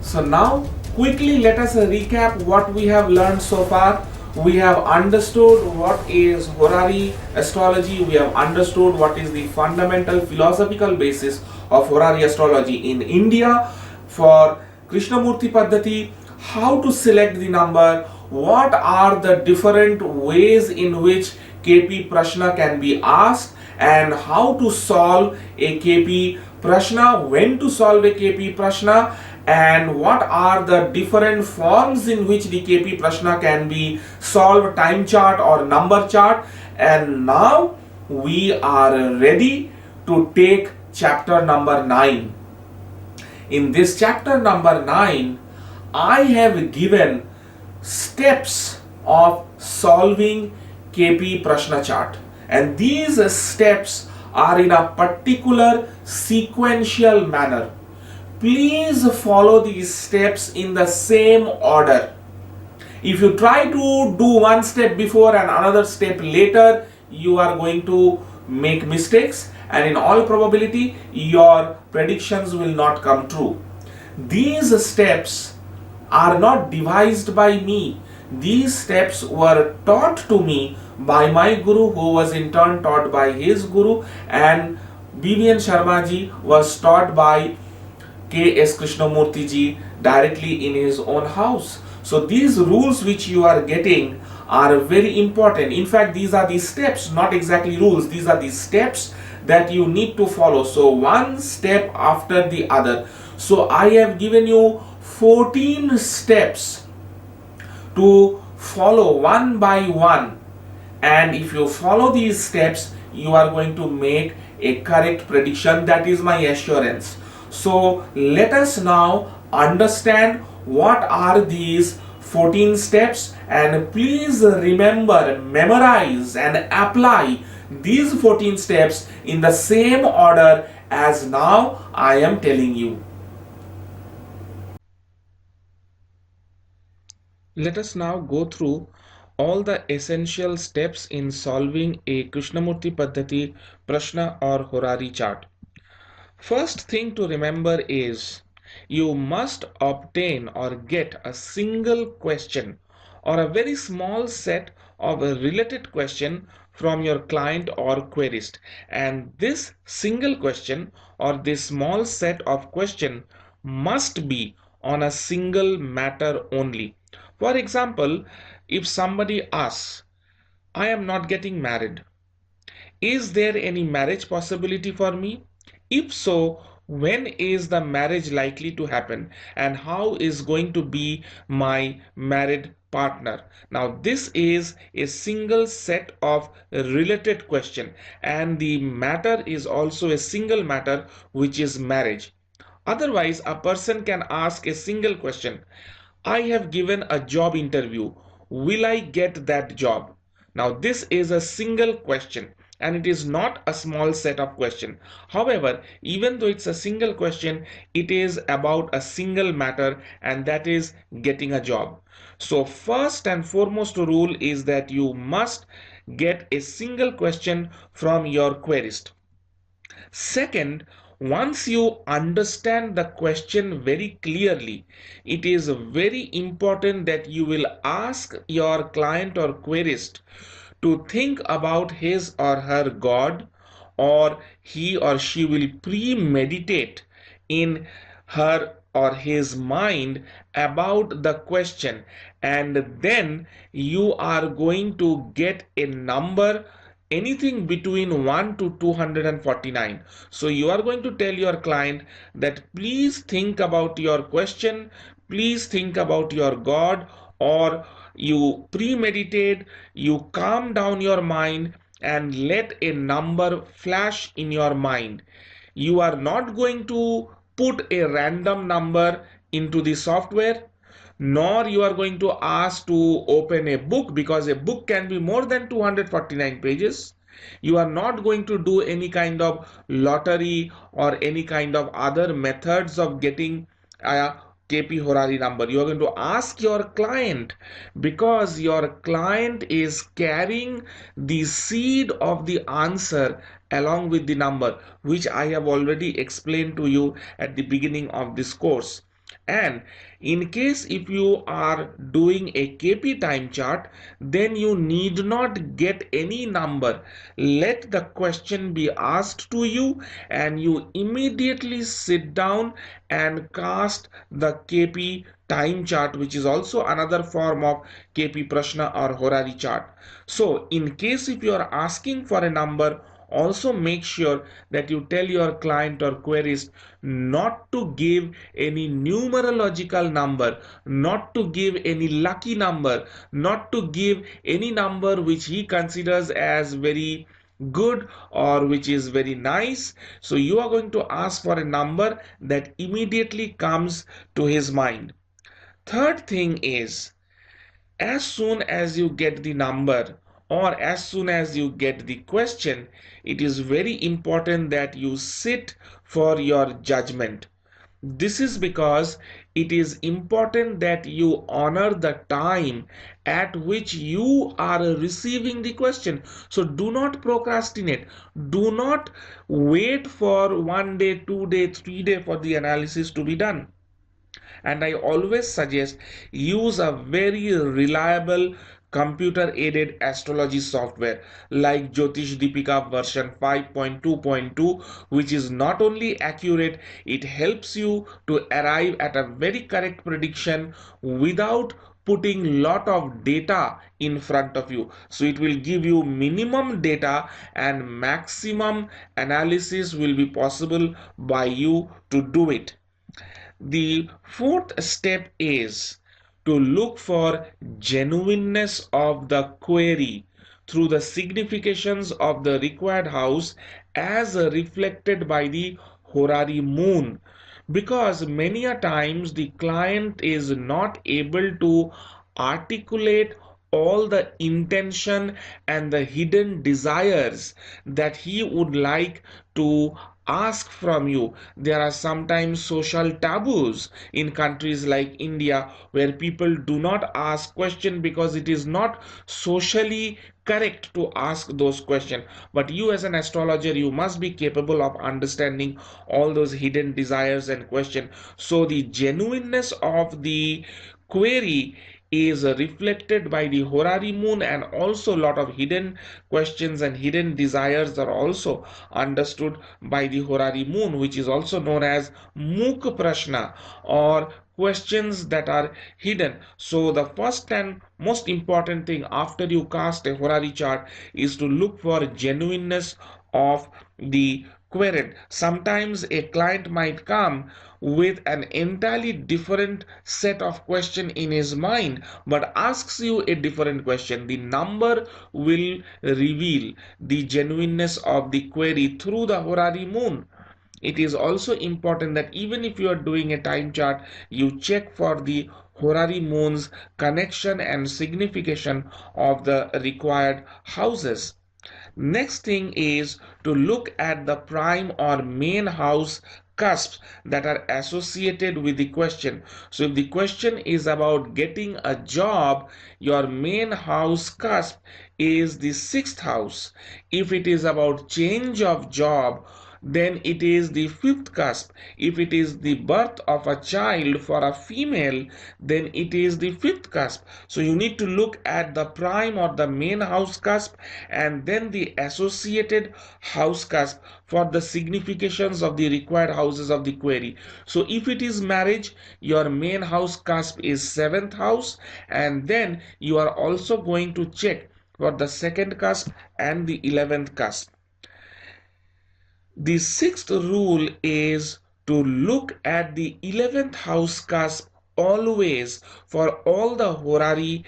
So now quickly let us recap what we have learned so far. We have understood what is horary astrology. We have understood what is the fundamental philosophical basis of horary astrology in India. For Krishnamurti Paddhati, how to select the number, what are the different ways in which KP Prashna can be asked, and how to solve a KP Prashna, when to solve a KP Prashna, and what are the different forms in which the KP Prashna can be solved, time chart or number chart. And now we are ready to take chapter number 9. In this chapter number 9, I have given steps of solving KP Prashna chart, and these steps are in a particular sequential manner. Please follow these steps in the same order. If you try to do one step before and another step later, you are going to make mistakes, and in all probability your predictions will not come true. These steps are not devised by me. These steps were taught to me by my guru, who was in turn taught by his guru, and BVN Sharma ji was taught by K.S. Krishnamurti ji directly in his own house. So these rules which you are getting are very important. In fact, these are the steps, not exactly rules. These are the steps that you need to follow. So one step after the other. So I have given you 14 steps to follow one by one. And if you follow these steps, you are going to make a correct prediction. That is my assurance. So let us now understand what are these 14 steps, and please remember, memorize and apply these 14 steps in the same order as now I am telling you. Let us now go through all the essential steps in solving a Krishnamurti Paddhati Prashna or Horari chart. First thing to remember is you must obtain or get a single question or a very small set of a related question from your client or querist, and this single question or this small set of question must be on a single matter only. For example, if somebody asks, I am not getting married, is there any marriage possibility for me? If so, when is the marriage likely to happen, and how is going to be my married partner? Now this is a single set of related question, and the matter is also a single matter, which is marriage. Otherwise, a person can ask a single question: I have given a job interview. Will I get that job? Now, this is a single question and it is not a small set of questions. However, even though it's a single question, it is about a single matter, and that is getting a job. So, first and foremost rule is that you must get a single question from your querist. Second, once you understand the question very clearly, it is very important that you will ask your client or querist to think about his or her God, or he or she will premeditate in her or his mind about the question, and then you are going to get a number anything between 1 to 249. So you are going to tell your client that please think about your question, please think about your God, or you premeditate, you calm down your mind and let a number flash in your mind. You are not going to put a random number into the software, nor you are going to ask to open a book, because a book can be more than 249 pages. You are not going to do any kind of lottery or any kind of other methods of getting a KP Horari number. You are going to ask your client, because your client is carrying the seed of the answer along with the number, which I have already explained to you at the beginning of this course. And in case if you are doing a KP time chart, then you need not get any number. Let the question be asked to you and you immediately sit down and cast the KP time chart, which is also another form of KP Prashna or Horary chart. So in case if you are asking for a number, also make sure that you tell your client or querist not to give any numerological number, not to give any lucky number, not to give any number which he considers as very good or which is very nice. So you are going to ask for a number that immediately comes to his mind. Third thing is, as soon as you get the number or as soon as you get the question, it is very important that you sit for your judgment. This is because it is important that you honor the time at which you are receiving the question. So do not procrastinate. Do not wait for 1 day, 2 day, 3 day for the analysis to be done. And I always suggest use a very reliable computer aided astrology software like Jyotish Deepika version 5.2.2, which is not only accurate, it helps you to arrive at a very correct prediction without putting lot of data in front of you. So it will give you minimum data and maximum analysis will be possible by you to do it. The fourth step is to look for genuineness of the query through the significations of the required house as reflected by the horary moon, because many a times the client is not able to articulate all the intention and the hidden desires that he would like to ask from you. There are sometimes social taboos in countries like India where people do not ask questions because it is not socially correct to ask those questions. But you as an astrologer, you must be capable of understanding all those hidden desires and questions. So the genuineness of the query is reflected by the horary moon, and also a lot of hidden questions and hidden desires are also understood by the horary moon, which is also known as muk prashna or questions that are hidden. So the first and most important thing after you cast a horary chart is to look for genuineness of the querent. Sometimes a client might come with an entirely different set of question in his mind but asks you a different question. The number will reveal the genuineness of the query through the horary moon. It is also important that even if you are doing a time chart, you check for the horary moon's connection and signification of the required houses. Next thing is to look at the prime or main house cusps that are associated with the question. So if the question is about getting a job, your main house cusp is the sixth house. If it is about change of job, then it is the fifth cusp. If it is the birth of a child for a female, then it is the fifth cusp. So you need to look at the prime or the main house cusp and then the associated house cusp for the significations of the required houses of the query. So if it is marriage, your main house cusp is seventh house, and then you are also going to check for the second cusp and the 11th cusp. The sixth rule is to look at the 11th house cusp always for all the horary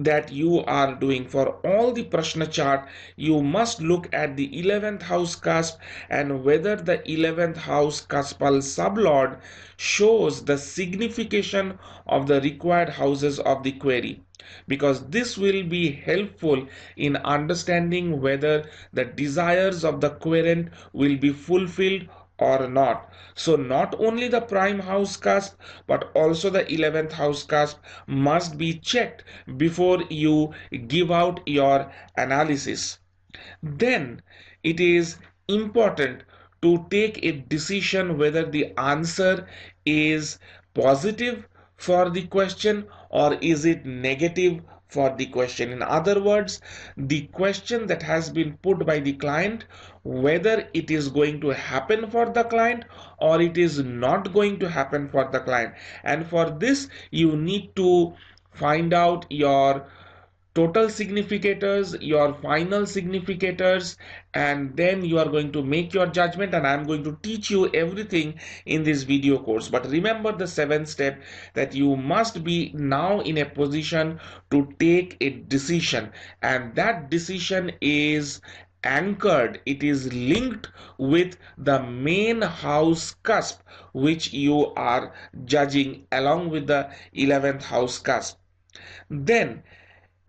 that you are doing. For all the Prashna chart, you must look at the 11th house cusp and whether the 11th house cuspal sublord shows the signification of the required houses of the query, because this will be helpful in understanding whether the desires of the querent will be fulfilled or not. So not only the prime house cusp but also the 11th house cusp must be checked before you give out your analysis. Then it is important to take a decision whether the answer is positive for the question or is it negative for the question? In other words, the question that has been put by the client, whether it is going to happen for the client or it is not going to happen for the client. And for this, you need to find out your total significators, your final significators, and then you are going to make your judgment, and I'm going to teach you everything in this video course. But remember the seventh step, that you must be now in a position to take a decision, and that decision is anchored, it is linked with the main house cusp which you are judging along with the 11th house cusp. Then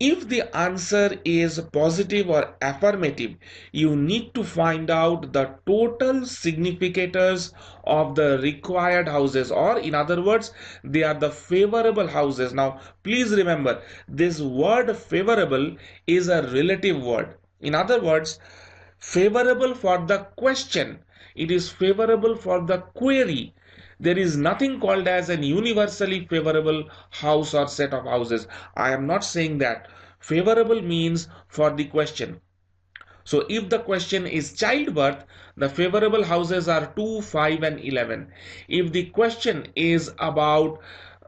if the answer is positive or affirmative, you need to find out the total significators of the required houses, or in other words, they are the favorable houses. Now, please remember, this word favorable is a relative word. In other words, favorable for the question, it is favorable for the query. There is nothing called as an universally favorable house or set of houses. I am not saying that. Favorable means for the question. So if the question is childbirth, the favorable houses are 2, 5 and 11. If the question is about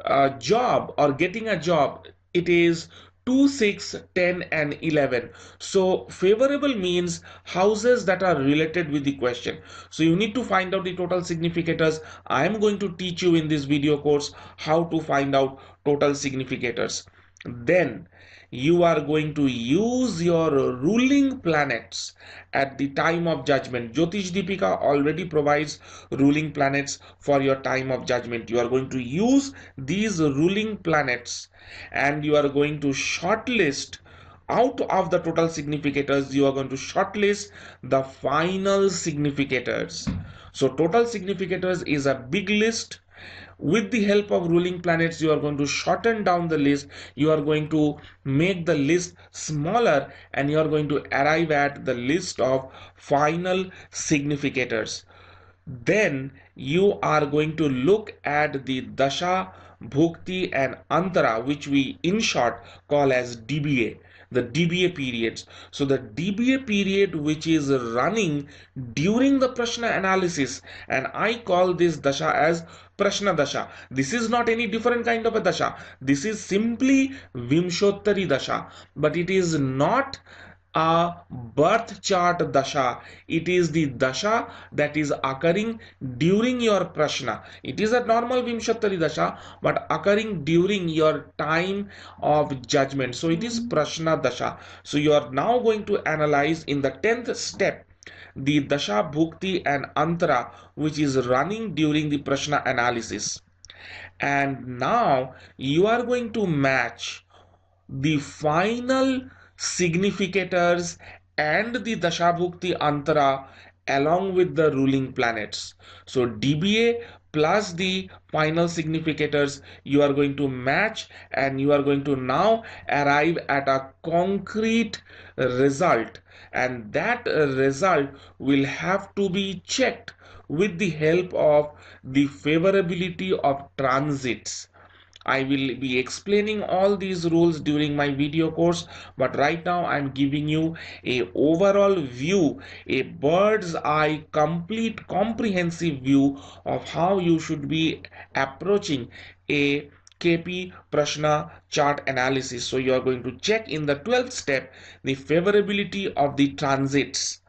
a job or getting a job, it is 2, 6, 10 and 11. So favorable means houses that are related with the question. So you need to find out the total significators. I am going to teach you in this video course how to find out total significators. Then you are going to use your ruling planets at the time of judgment. Jyotish Deepika already provides ruling planets for your time of judgment. You are going to use these ruling planets and you are going to shortlist out of the total significators. You are going to shortlist the final significators. So total significators is a big list. With the help of ruling planets, you are going to shorten down the list, you are going to make the list smaller, and you are going to arrive at the list of final significators. Then you are going to look at the Dasha, Bhukti and Antara, which we in short call as DBA, the DBA periods. So the DBA period which is running during the Prashna analysis, and I call this Dasha as Prashna Dasha. This is not any different kind of a Dasha. This is simply Vimshottari Dasha, but it is not a birth chart dasha. It is the dasha that is occurring during your prashna. It is a normal Vimshattari dasha, but occurring during your time of judgment. So it is prashna dasha. So you are now going to analyze in the 10th step the dasha, bhukti and antara which is running during the prashna analysis. And now you are going to match the final significators and the Dashabhukti Antara along with the ruling planets. So DBA plus the final significators you are going to match, and you are going to now arrive at a concrete result, and that result will have to be checked with the help of the favorability of transits. I will be explaining all these rules during my video course, but right now I'm giving you a overall view, a bird's eye, complete comprehensive view of how you should be approaching a KP Prashna chart analysis. So you are going to check in the 12th step the favorability of the transits.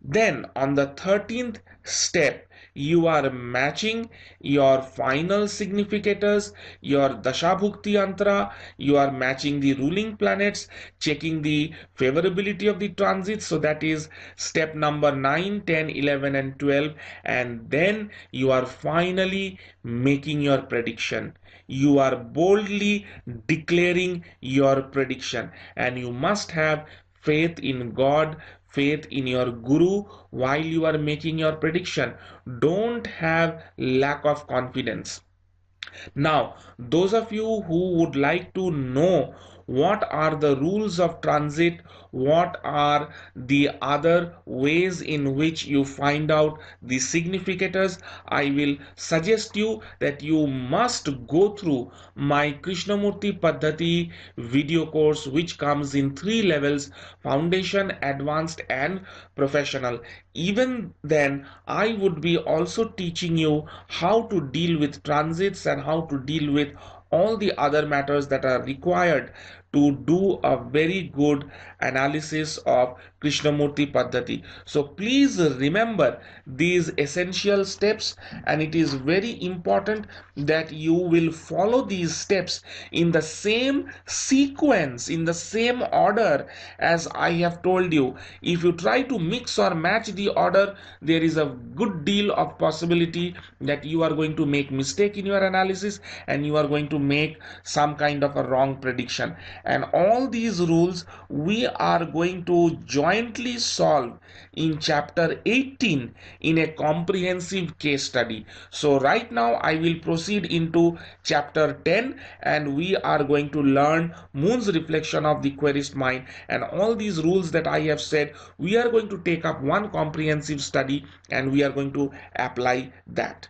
Then on the 13th step, you are matching your final significators, your Dashabhukti Antara, you are matching the ruling planets, checking the favorability of the transits. So that is step number 9, 10, 11 and 12. And then you are finally making your prediction. You are boldly declaring your prediction, and you must have faith in God, faith in your guru while you are making your prediction. Don't have lack of confidence. Now, those of you who would like to know what are the rules of transit, what are the other ways in which you find out the significators. I will suggest you that you must go through my Krishnamurti Paddhati video course, which comes in three levels: foundation, advanced, and professional. Even then, I would be also teaching you how to deal with transits and how to deal with all the other matters that are required to do a very good analysis of Krishnamurti Paddhati. So please remember these essential steps, and it is very important that you will follow these steps in the same sequence, in the same order as I have told you. If you try to mix or match the order, there is a good deal of possibility that you are going to make mistake in your analysis and you are going to make some kind of a wrong prediction. And all these rules we are going to jointly solve in chapter 18 in a comprehensive case study. So right now I will proceed into chapter 10, and we are going to learn moon's reflection of the querist mind, and all these rules that I have said, we are going to take up one comprehensive study and we are going to apply that.